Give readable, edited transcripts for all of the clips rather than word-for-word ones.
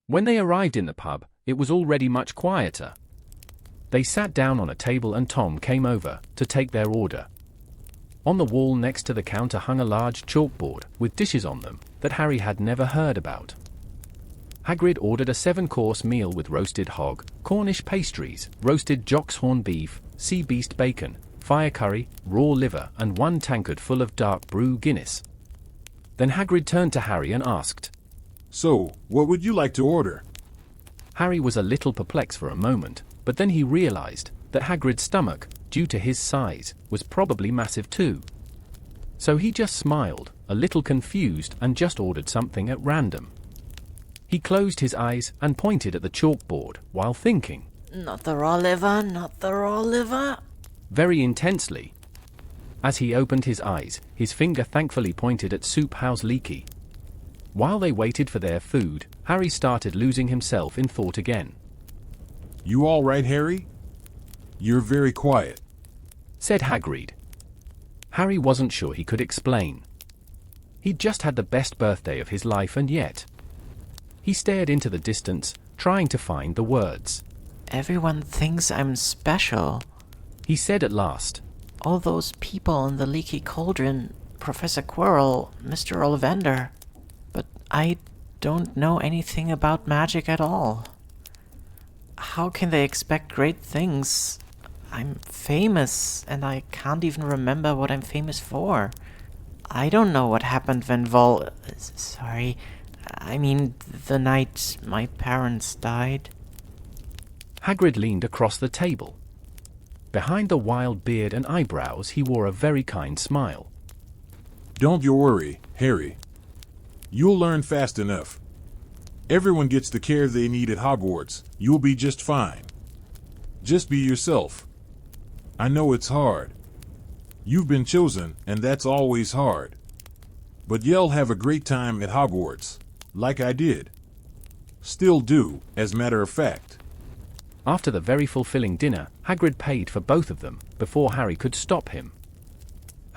When they arrived in the pub, it was already much quieter. They sat down on a table and Tom came over to take their order. On the wall next to the counter hung a large chalkboard with dishes on them that Harry had never heard about. Hagrid ordered a 7-course meal with roasted hog, Cornish pastries, roasted jock's horn beef, sea beast bacon, fire curry, raw liver and 1 tankard full of dark brew Guinness. Then Hagrid turned to Harry and asked, "So, what would you like to order?" Harry was a little perplexed for a moment, but then he realized that Hagrid's stomach, due to his size, was probably massive too. So he just smiled, a little confused, and just ordered something at random. He closed his eyes and pointed at the chalkboard while thinking, "Not the raw liver, not the raw liver," very intensely. As he opened his eyes, his finger thankfully pointed at Soup House Leaky. While they waited for their food, Harry started losing himself in thought again. "You all right, Harry? You're very quiet," said Hagrid. Harry wasn't sure he could explain. He'd just had the best birthday of his life and yet... He stared into the distance, trying to find the words. "Everyone thinks I'm special. He said at last. All those people in the Leaky Cauldron, Professor Quirrell, Mr. Ollivander. But I don't know anything about magic at all. How can they expect great things? I'm famous, and I can't even remember what I'm famous for. I don't know what happened when the night my parents died." Hagrid leaned across the table. Behind the wild beard and eyebrows he wore a very kind smile. "Don't you worry, Harry. You'll learn fast enough. Everyone gets the care they need at Hogwarts. You'll be just fine. Just be yourself. I know it's hard. You've been chosen, and that's always hard. But you'll have a great time at Hogwarts, like I did. Still do, as a matter of fact." After the very fulfilling dinner, Hagrid paid for both of them, before Harry could stop him.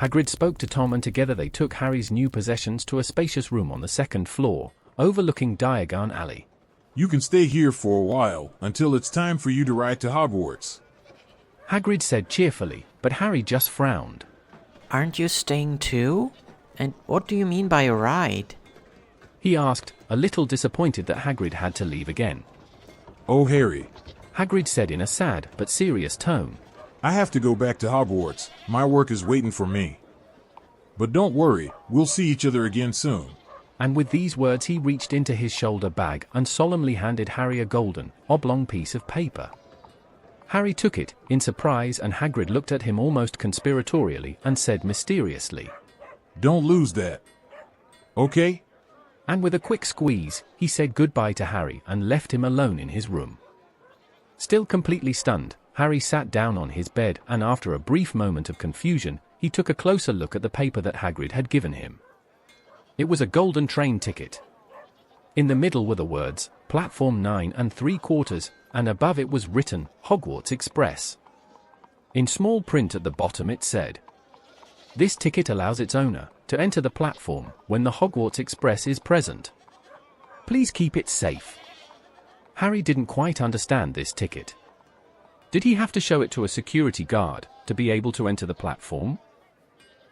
Hagrid spoke to Tom and together they took Harry's new possessions to a spacious room on the 2nd floor, overlooking Diagon Alley. "You can stay here for a while, until it's time for you to ride to Hogwarts," Hagrid said cheerfully, but Harry just frowned. "Aren't you staying too? And what do you mean by a ride?" He asked, a little disappointed that Hagrid had to leave again. "Oh, Harry, Hagrid said in a sad but serious tone. I have to go back to Hogwarts. My work is waiting for me. But don't worry, we'll see each other again soon." And with these words he reached into his shoulder bag and solemnly handed Harry a golden, oblong piece of paper. Harry took it, in surprise, and Hagrid looked at him almost conspiratorially and said mysteriously, "Don't lose that. Okay?" And with a quick squeeze, he said goodbye to Harry and left him alone in his room. Still completely stunned, Harry sat down on his bed and after a brief moment of confusion, he took a closer look at the paper that Hagrid had given him. It was a golden train ticket. In the middle were the words, Platform 9 3/4, and above it was written, Hogwarts Express. In small print at the bottom it said, "This ticket allows its owner to enter the platform when the Hogwarts Express is present. Please keep it safe." Harry didn't quite understand this ticket. Did he have to show it to a security guard to be able to enter the platform?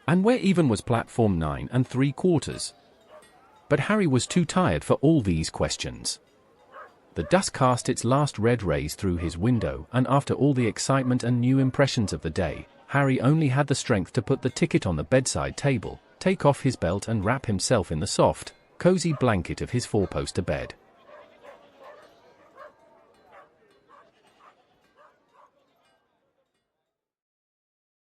And where even was Platform 9 3/4? But Harry was too tired for all these questions. The dusk cast its last red rays through his window, and after all the excitement and new impressions of the day, Harry only had the strength to put the ticket on the bedside table, take off his belt and wrap himself in the soft, cozy blanket of his four-poster bed.